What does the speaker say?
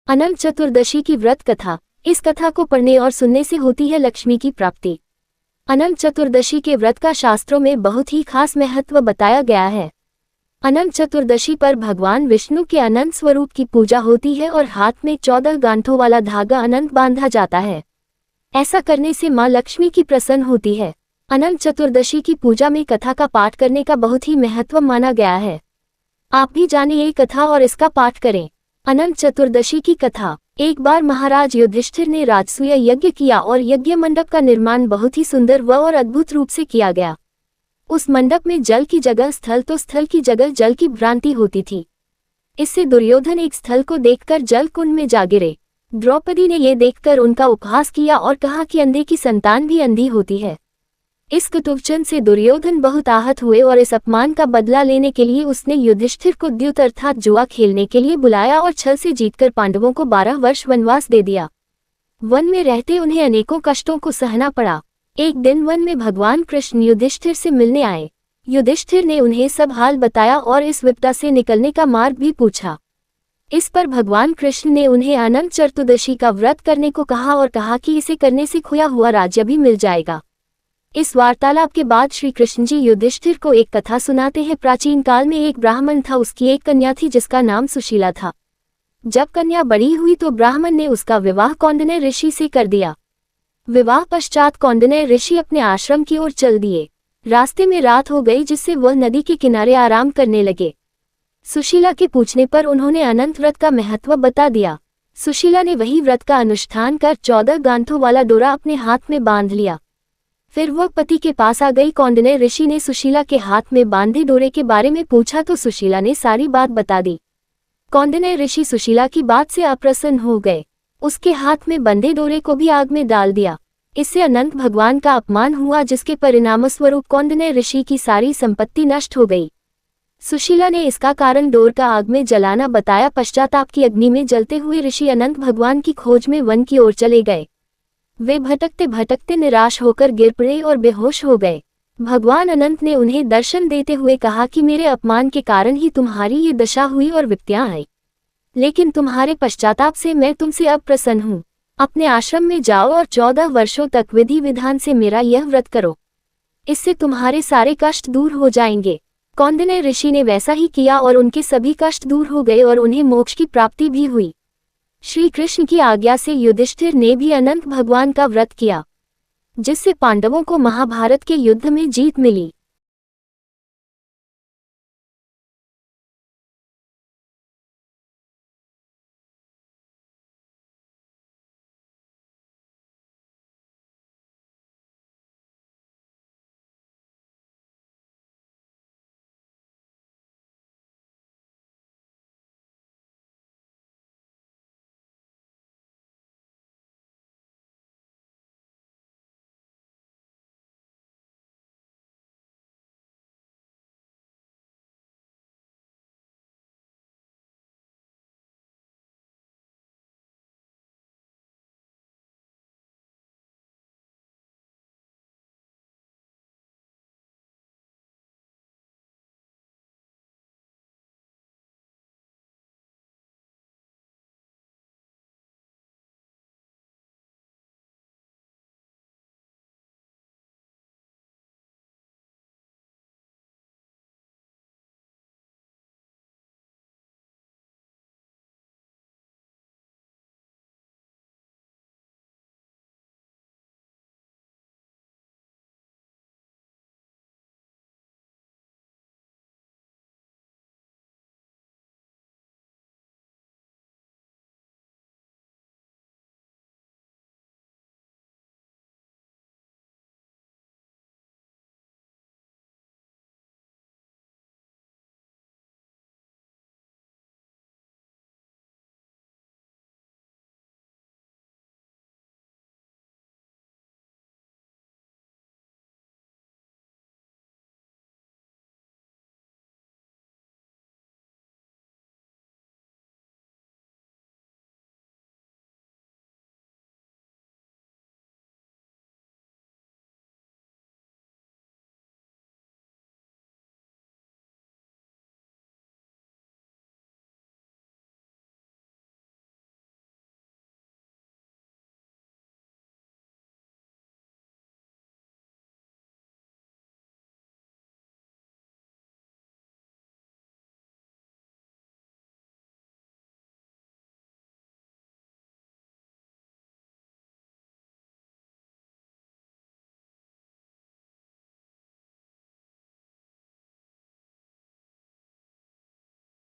अनंत चतुर्दशी की व्रत कथा। इस कथा को पढ़ने और सुनने से होती है लक्ष्मी की प्राप्ति। अनंत चतुर्दशी के व्रत का शास्त्रों में बहुत ही खास महत्व बताया गया है। अनंत चतुर्दशी पर भगवान विष्णु के अनंत स्वरूप की पूजा होती है और हाथ में 14 गांठों वाला धागा अनंत बांधा जाता है। ऐसा करने से मां लक्ष्मी की प्रसन्न होती है। अनंत चतुर्दशी की पूजा में कथा का पाठ करने का बहुत ही महत्व माना गया है। आप भी जानिए ये कथा और इसका पाठ करें। अनंत चतुर्दशी की कथा। एक बार महाराज युधिष्ठिर ने राजसूय यज्ञ किया और यज्ञ मंडप का निर्माण बहुत ही सुंदर व और अद्भुत रूप से किया गया। उस मंडप में जल की जगह स्थल तो स्थल की जगह जल की भ्रांति होती थी। इससे दुर्योधन एक स्थल को देखकर जल कुंड में जा गिरे। द्रौपदी ने ये देखकर उनका उपहास किया और कहा कि अंधे की संतान भी अंधी होती है। इस कटुवचन से दुर्योधन बहुत आहत हुए और इस अपमान का बदला लेने के लिए उसने युधिष्ठिर को द्यूत अर्थात जुआ खेलने के लिए बुलाया और छल से जीतकर पांडवों को 12 वर्ष वनवास दे दिया। वन में रहते उन्हें अनेकों कष्टों को सहना पड़ा। एक दिन वन में भगवान कृष्ण युधिष्ठिर से मिलने आए। युधिष्ठिर ने उन्हें सब हाल बताया और इस विपदा से निकलने का मार्ग भी पूछा। इस पर भगवान कृष्ण ने उन्हें अनंत चतुर्दशी का व्रत करने को कहा और कहा कि इसे करने से खोया हुआ राज्य भी मिल जाएगा। इस वार्तालाप के बाद श्री कृष्ण जी युधिष्ठिर को एक कथा सुनाते हैं। प्राचीन काल में एक ब्राह्मण था, उसकी एक कन्या थी जिसका नाम सुशीला था। जब कन्या बड़ी हुई तो ब्राह्मण ने उसका विवाह कौंडिन्य ऋषि से कर दिया। विवाह पश्चात कौंडिन्य ऋषि अपने आश्रम की ओर चल दिए। रास्ते में रात हो गई जिससे वह नदी के किनारे आराम करने लगे। सुशीला के पूछने पर उन्होंने अनंत व्रत का महत्व बता दिया। सुशीला ने वही व्रत का अनुष्ठान कर 14 गांठों वाला डोरा अपने हाथ में बांध लिया। फिर वह पति के पास आ गई। कौंडिन्य ऋषि ने सुशीला के हाथ में बांधे डोरे के बारे में पूछा तो सुशीला ने सारी बात बता दी। कौंडिन्य ऋषि सुशीला की बात से अप्रसन्न हो गए। उसके हाथ में बंधे डोरे को भी आग में डाल दिया। इससे अनंत भगवान का अपमान हुआ, जिसके परिणामस्वरूप कौंडिन्य ऋषि की सारी संपत्ति नष्ट हो गई। सुशीला ने इसका कारण डोर का आग में जलाना बताया। पश्चाताप की अग्नि में जलते हुए ऋषि अनंत भगवान की खोज में वन की ओर चले गए। वे भटकते भटकते निराश होकर गिर पड़े और बेहोश हो गए। भगवान अनंत ने उन्हें दर्शन देते हुए कहा कि मेरे अपमान के कारण ही तुम्हारी ये दशा हुई और विपत्तियां आई, लेकिन तुम्हारे पश्चाताप से मैं तुमसे अब प्रसन्न हूँ। अपने आश्रम में जाओ और 14 वर्षों तक विधि विधान से मेरा यह व्रत करो। इससे तुम्हारे सारे कष्ट दूर हो जाएंगे। कौंडिन्य ऋषि ने वैसा ही किया और उनके सभी कष्ट दूर हो गए और उन्हें मोक्ष की प्राप्ति भी हुई। श्री कृष्ण की आज्ञा से युधिष्ठिर ने भी अनंत भगवान का व्रत किया, जिससे पांडवों को महाभारत के युद्ध में जीत मिली।